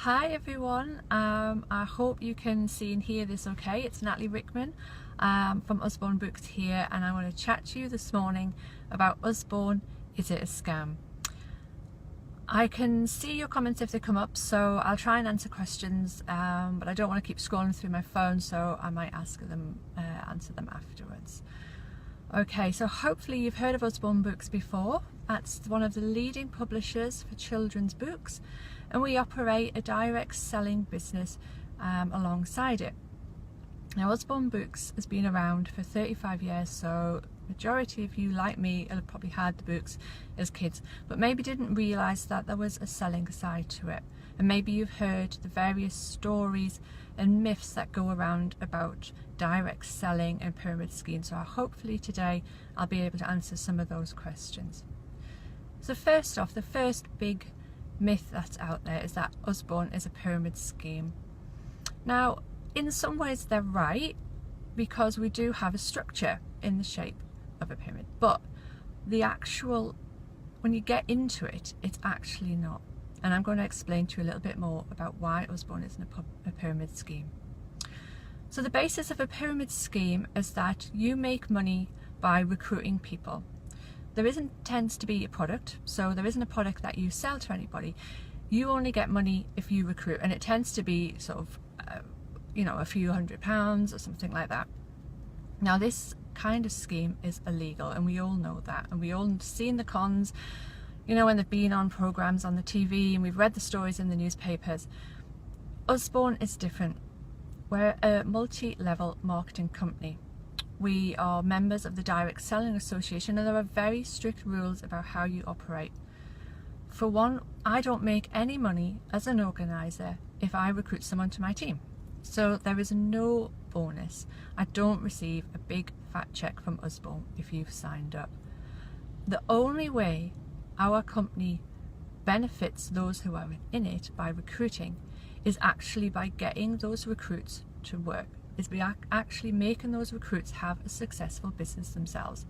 Hi everyone, I hope you can see and hear this okay. It's Natalie Rickman from Usborne Books here, and I want to chat to you this morning about Usborne, is it a scam? I can see your comments if they come up, so I'll try and answer questions, but I don't want to keep scrolling through my phone, so I might answer them afterwards. Okay, so hopefully you've heard of Usborne Books before. That's one of the leading publishers for children's books, and we operate a direct selling business alongside it. Now, Usborne Books has been around for 35 years, so majority of you, like me, will have probably had the books as kids, but maybe didn't realise that there was a selling side to it. And maybe you've heard the various stories and myths that go around about direct selling and pyramid schemes. So hopefully today I'll be able to answer some of those questions. So first off, the first big myth that's out there is that Usborne is a pyramid scheme. Now, in some ways they're right, because we do have a structure in the shape of a pyramid, but the actual, when you get into it, it's actually not. And I'm going to explain to you a little bit more about why Usborne isn't a pyramid scheme. So the basis of a pyramid scheme is that you make money by recruiting people. There tends to be a product, so there isn't a product that you sell to anybody. You only get money if you recruit, and it tends to be sort of, a few £100 or something like that. Now, this kind of scheme is illegal, and we all know that, and we all seen the cons, when they've been on programs on the TV, and we've read the stories in the newspapers. Usborne is different. We're a multi-level marketing company. We are members of the Direct Selling Association, and there are very strict rules about how you operate. For one, I don't make any money as an organizer if I recruit someone to my team. So there is no bonus. I don't receive a big fat check from Usborne if you've signed up. The only way our company benefits those who are in it by recruiting is actually by getting those recruits to work, is by actually making those recruits have a successful business themselves.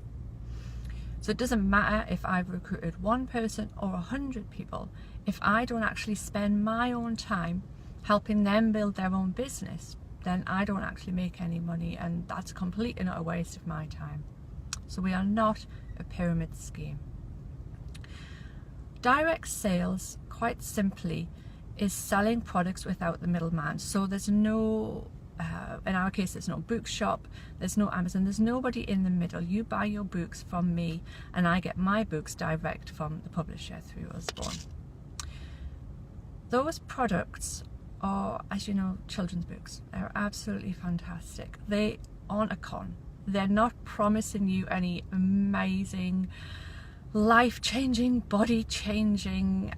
So it doesn't matter if I've recruited one person or 100 people. If I don't actually spend my own time helping them build their own business, then I don't actually make any money, and that's completely not a waste of my time. So we are not a pyramid scheme. Direct sales, quite simply, is selling products without the middleman. So there's no, in our case, there's no bookshop, there's no Amazon, there's nobody in the middle. You buy your books from me, and I get my books direct from the publisher through Usborne. Those products are, as you know, children's books. They're absolutely fantastic. They aren't a con. They're not promising you any amazing, life-changing, body-changing,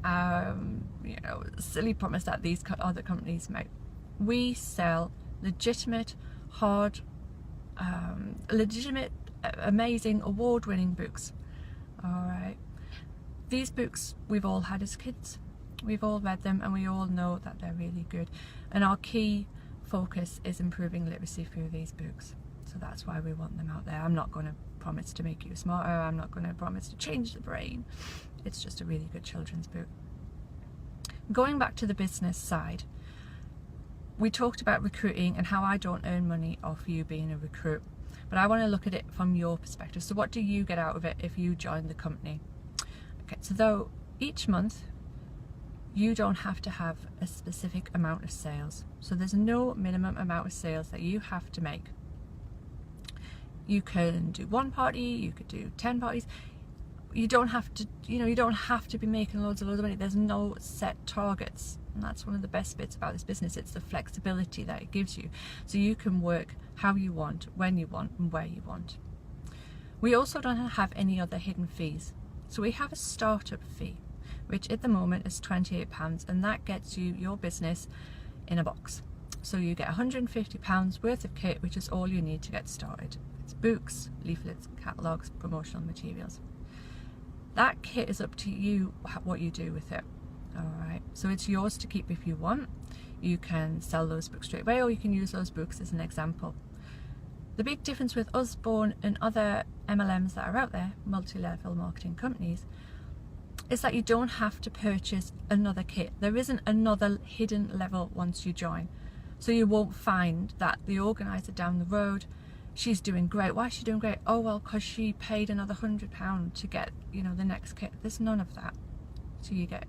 silly promise that these other companies make. We sell legitimate, amazing, award-winning books. All right. These books we've all had as kids. We've all read them, and we all know that they're really good. And our key focus is improving literacy through these books. So that's why we want them out there. I'm not going to promise to make you smarter. I'm not going to promise to change the brain. It's just a really good children's book. Going back to the business side, we talked about recruiting and how I don't earn money off you being a recruit. But I want to look at it from your perspective. So what do you get out of it if you join the company? Okay, so though each month you don't have to have a specific amount of sales. So there's no minimum amount of sales that you have to make. You can do one party, you could do 10 parties. You don't have to, you don't have to be making loads of money. There's no set targets. And that's one of the best bits about this business. It's the flexibility that it gives you. So you can work how you want, when you want, and where you want. We also don't have any other hidden fees. So we have a startup fee, which at the moment is £28, and that gets you your business in a box. So you get £150 worth of kit, which is all you need to get started. It's books, leaflets, catalogues, promotional materials. That kit is up to you what you do with it. All right, so it's yours to keep if you want. You can sell those books straight away, or you can use those books as an example. The big difference with Usborne and other MLMs that are out there, multi-level marketing companies, is that you don't have to purchase another kit. There isn't another hidden level once you join. So you won't find that the organiser down the road, she's doing great. Why is she doing great? Oh, well, because she paid another £100 to get, you know, the next kit. There's none of that. So you get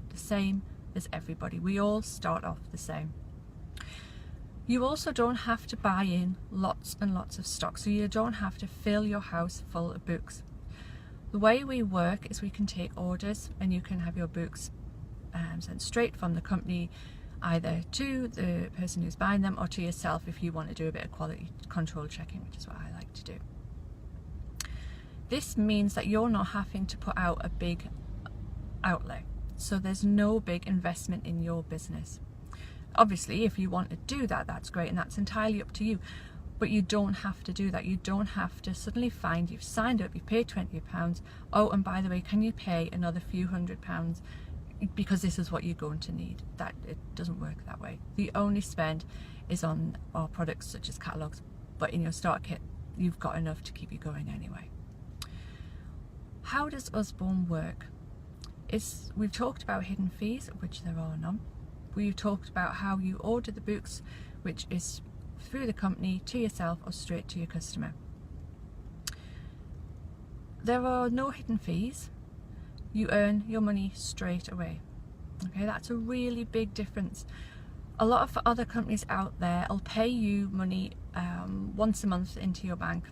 the same as everybody. We all start off the same. You also don't have to buy in lots and lots of stock. So you don't have to fill your house full of books. The way we work is we can take orders and you can have your books sent straight from the company either to the person who's buying them or to yourself if you want to do a bit of quality control checking, which is what I like to do. This means that you're not having to put out a big outlay. So there's no big investment in your business. Obviously, if you want to do that, that's great and that's entirely up to you. But you don't have to do that. You don't have to suddenly find you've signed up, you've paid £20. Oh, and by the way, can you pay another few £100 because this is what you're going to need? That it doesn't work that way. The only spend is on our products such as catalogues, but in your start kit, you've got enough to keep you going anyway. How does Usborne work? We've talked about hidden fees, which there are none. We've talked about how you order the books, which is through the company to yourself or straight to your customer. There are no hidden fees. You earn your money straight away. Okay, that's a really big difference. A lot of other companies out there will pay you money once a month into your bank.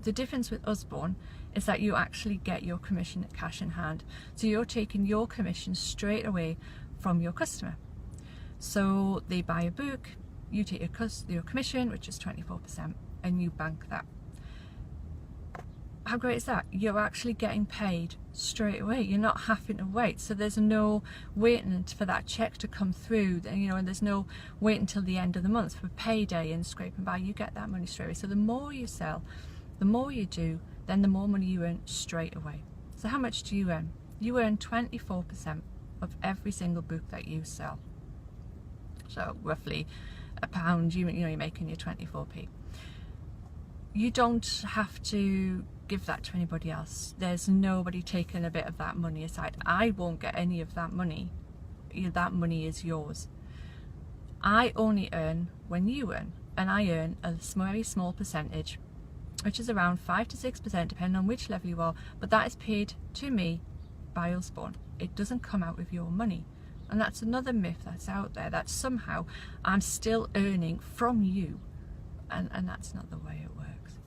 The difference with Usborne is that you actually get your commission cash in hand. So you're taking your commission straight away from your customer. So they buy a book, you take your commission, which is 24%, and you bank that. How great is that? You're actually getting paid straight away. You're not having to wait. So there's no waiting for that check to come through, you know, and there's no wait until the end of the month for payday and scraping by. You get that money straight away. So the more you sell, the more you do, then the more money you earn straight away. So how much do you earn? You earn 24% of every single book that you sell. So roughly £1, you're making your 24p. You don't have to give that to anybody else. There's nobody taking a bit of that money aside. I won't get any of that money. That money is yours. I only earn when you earn, and I earn a very small percentage, which is around 5 to 6% depending on which level you are, but that is paid to me by Usborne. It doesn't come out of your money. And that's another myth that's out there, that somehow I'm still earning from you, and that's not the way it works.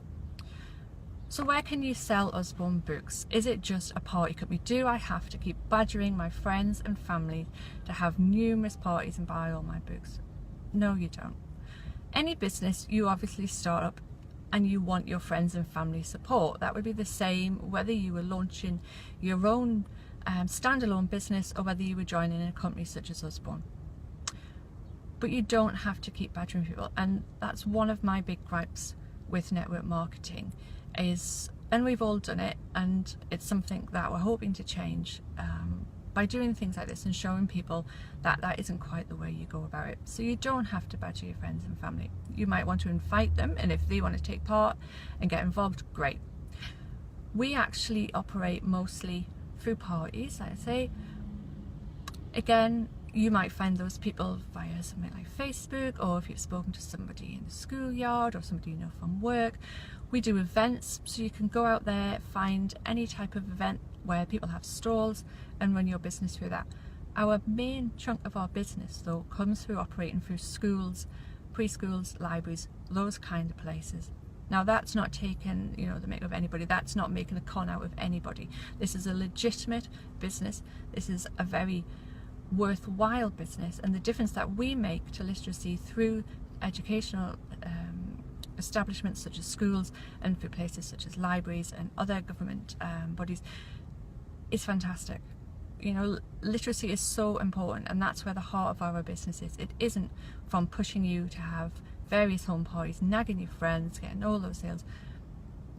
So where can you sell Usborne Books? Is it just a party company? Do I have to keep badgering my friends and family to have numerous parties and buy all my books? No, you don't. Any business you obviously start up and you want your friends and family support. That would be the same whether you were launching your own standalone business or whether you were joining a company such as Usborne. But you don't have to keep badgering people, and that's one of my big gripes with network marketing is, and we've all done it, and it's something that we're hoping to change by doing things like this and showing people that that isn't quite the way you go about it. So you don't have to badger your friends and family. You might want to invite them, and if they want to take part and get involved, great. We actually operate mostly through parties, like I say. Again, you might find those people via something like Facebook, or if you've spoken to somebody in the schoolyard or somebody you know from work. We do events, so you can go out there, find any type of event where people have stalls and run your business through that. Our main chunk of our business though comes through operating through schools, preschools, libraries, those kind of places. Now that's not taking, the mick of anybody. That's not making a con out of anybody. This is a legitimate business. This is a very worthwhile business, and the difference that we make to literacy through educational establishments such as schools and through places such as libraries and other government bodies is fantastic. Literacy is so important, and that's where the heart of our business is. It isn't from pushing you to have various home parties, nagging your friends, getting all those sales.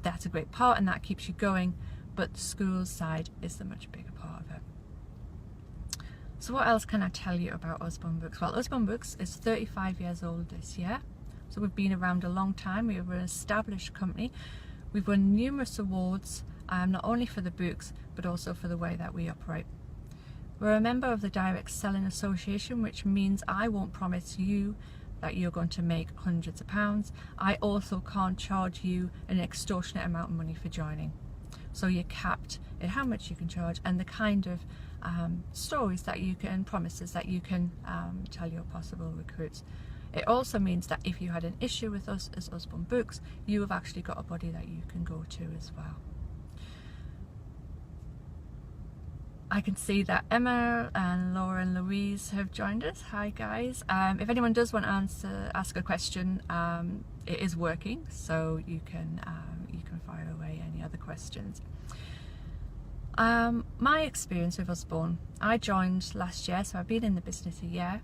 That's a great part and that keeps you going, but the school's side is the much bigger part of it. So what else can I tell you about Usborne Books? Well, Usborne Books is 35 years old this year, so we've been around a long time. We're an established company. We've won numerous awards not only for the books but also for the way that we operate. We're a member of the Direct Selling Association, which means I won't promise you that you're going to make hundreds of pounds. I also can't charge you an extortionate amount of money for joining. So you're capped at how much you can charge and the kind of stories that you can, promises that you can tell your possible recruits. It also means that if you had an issue with us as Usborne Books, you have actually got a body that you can go to as well. I can see that Emma and Laura and Louise have joined us. Hi guys. If anyone does want to ask a question, it is working, so you can fire away any other questions. My experience with Usborne, I joined last year, so I've been in the business a year.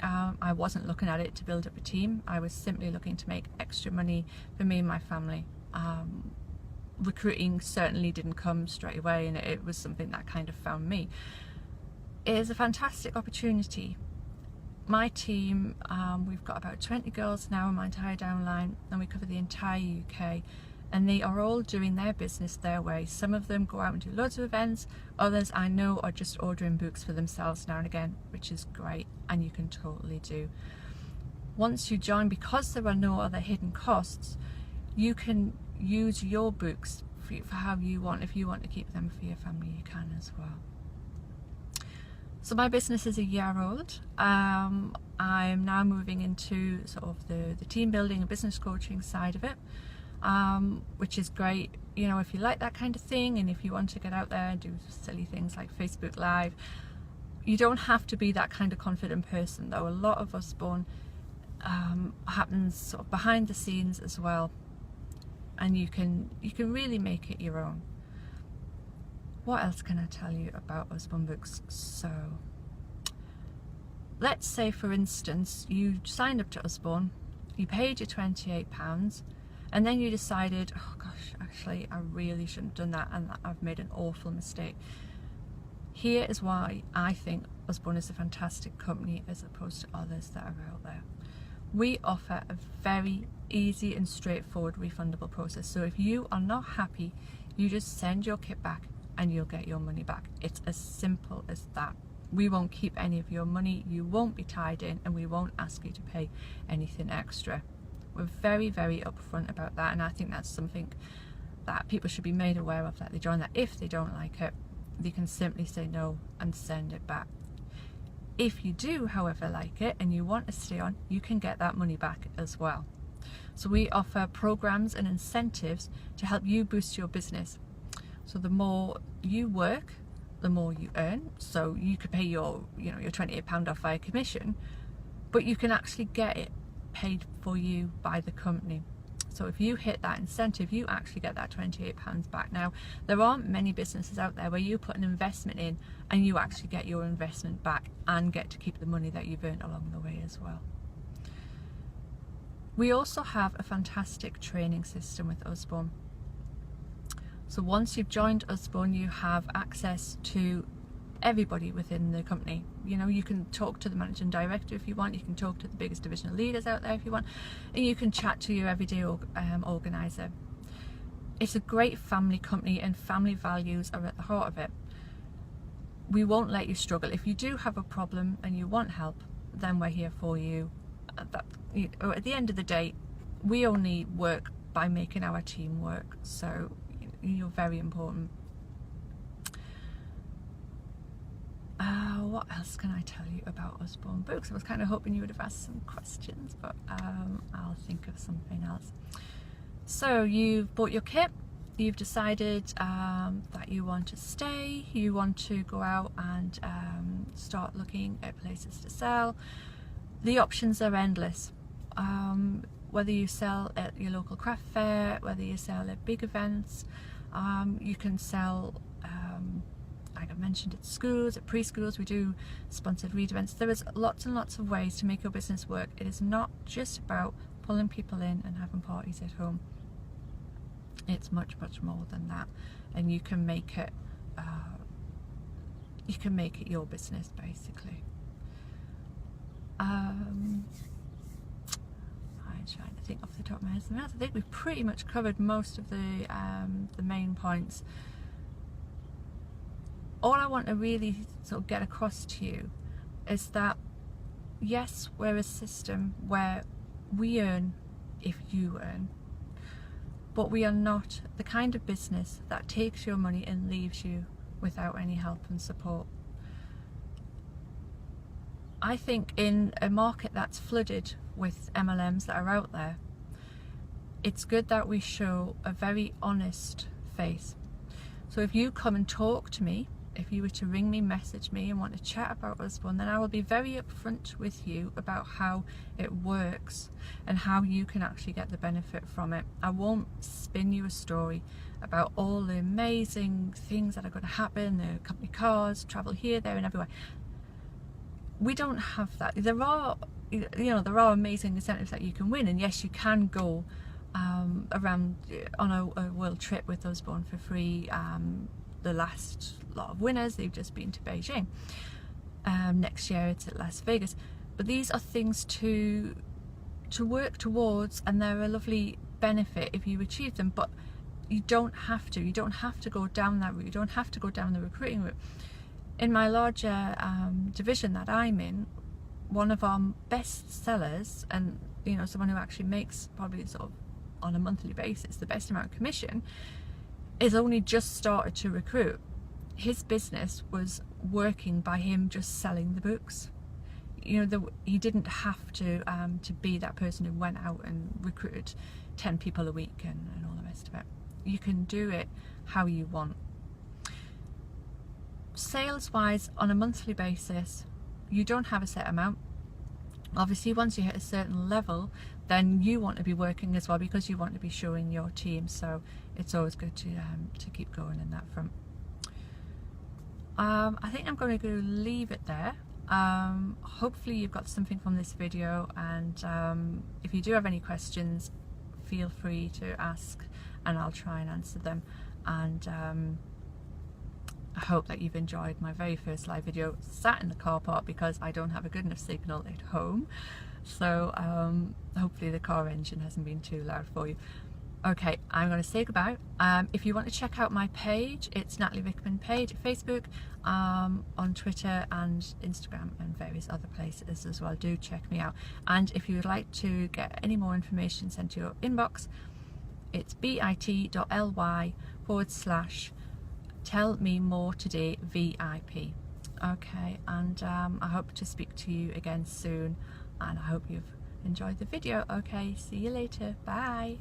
I wasn't looking at it to build up a team. I was simply looking to make extra money for me and my family. Recruiting certainly didn't come straight away, and it was something that kind of found me. It is a fantastic opportunity. My team, we've got about 20 girls now in my entire downline, and we cover the entire UK, and they are all doing their business their way. Some of them go out and do loads of events, others I know are just ordering books for themselves now and again, which is great, and you can totally do. Once you join, because there are no other hidden costs, you can use your books for how you want. If you want to keep them for your family, you can as well. So my business is a year old. I'm now moving into sort of the team building and business coaching side of it, which is great. You know, if you like that kind of thing, and if you want to get out there and do silly things like Facebook Live, you don't have to be that kind of confident person, though. A lot of Usborne happens sort of behind the scenes as well, and you can really make it your own. What else can I tell you about Usborne Books? So let's say, for instance, you signed up to Usborne, you paid your £28, and then you decided, oh gosh, actually I really shouldn't have done that, and I've made an awful mistake. Here is why I think Usborne is a fantastic company as opposed to others that are out there. We offer a very easy and straightforward refundable process. So if you are not happy, you just send your kit back and you'll get your money back. It's as simple as that. We won't keep any of your money, you won't be tied in, and we won't ask you to pay anything extra. We're very, very upfront about that, and I think that's something that people should be made aware of, that they join, that if they don't like it, they can simply say no and send it back. If you do, however, like it and you want to stay on, you can get that money back as well. So we offer programs and incentives to help you boost your business. So the more you work, the more you earn. So you could pay your £28 off via commission, but you can actually get it paid for you by the company. So if you hit that incentive, you actually get that £28 back. Now, there aren't many businesses out there where you put an investment in and you actually get your investment back and get to keep the money that you've earned along the way as well. We also have a fantastic training system with Usborne. So once you've joined Usborne, you have access to everybody within the company. You know, you can talk to the managing director if you want, you can talk to the biggest divisional leaders out there if you want, and you can chat to your everyday organizer. It's a great family company, and family values are at the heart of it. We won't let you struggle. If you do have a problem and you want help, then we're here for you. At the end of the day, we only work by making our team work, so you're very important. What else can I tell you about Usborne Books? I was kind of hoping you would have asked some questions, but I'll think of something else. So you've bought your kit, you've decided that you want to stay, you want to go out and start looking at places to sell. The options are endless. Whether you sell at your local craft fair, whether you sell at big events, you can sell like I mentioned, at schools, at preschools. We do sponsored read events. There is lots and lots of ways to make your business work. It is not just about pulling people in and having parties at home. It's much, much more than that, and you can make it your business, basically. I trying to think off the top of my head. I think we've pretty much covered most of the main points. All I want to really sort of get across to you is that yes, we're a system where we earn if you earn, but we are not the kind of business that takes your money and leaves you without any help and support. I think in a market that's flooded with MLMs that are out there, it's good that we show a very honest face. So if you come and talk to me, if you were to ring me, message me and want to chat about Usborne, then I will be very upfront with you about how it works and how you can actually get the benefit from it. I won't spin you a story about all the amazing things that are going to happen, the company cars, travel here, there and everywhere. We don't have that. There are, there are amazing incentives that you can win, and yes, you can go around on a world trip with Usborne for free. The last lot of winners, they've just been to Beijing. Next year it's at Las Vegas. But these are things to work towards, and they're a lovely benefit if you achieve them. But you don't have to. You don't have to go down that route. You don't have to go down the recruiting route. In my larger division that I'm in, one of our best sellers, and someone who actually makes probably sort of on a monthly basis the best amount of commission, is only just started to recruit. His business was working by him just selling the books. He didn't have to be that person who went out and recruited 10 people a week and all the rest of it. You can do it how you want. Sales wise, on a monthly basis, you don't have a set amount. Obviously once you hit a certain level, then you want to be working as well, because you want to be showing your team. So it's always good to keep going in that front. I think I'm going to leave it there. Hopefully you've got something from this video, and if you do have any questions, feel free to ask and I'll try and answer them. And I hope that you've enjoyed my very first live video sat in the car park, because I don't have a good enough signal at home. So hopefully the car engine hasn't been too loud for you. Okay, I'm going to say goodbye. If you want to check out my page, it's Natalie Rickman page at Facebook, on Twitter and Instagram and various other places as well. Do check me out. And if you would like to get any more information sent to your inbox, it's bit.ly/tell me more today VIP. Okay, and I hope to speak to you again soon, and I hope you've enjoyed the video. Okay, see you later. Bye.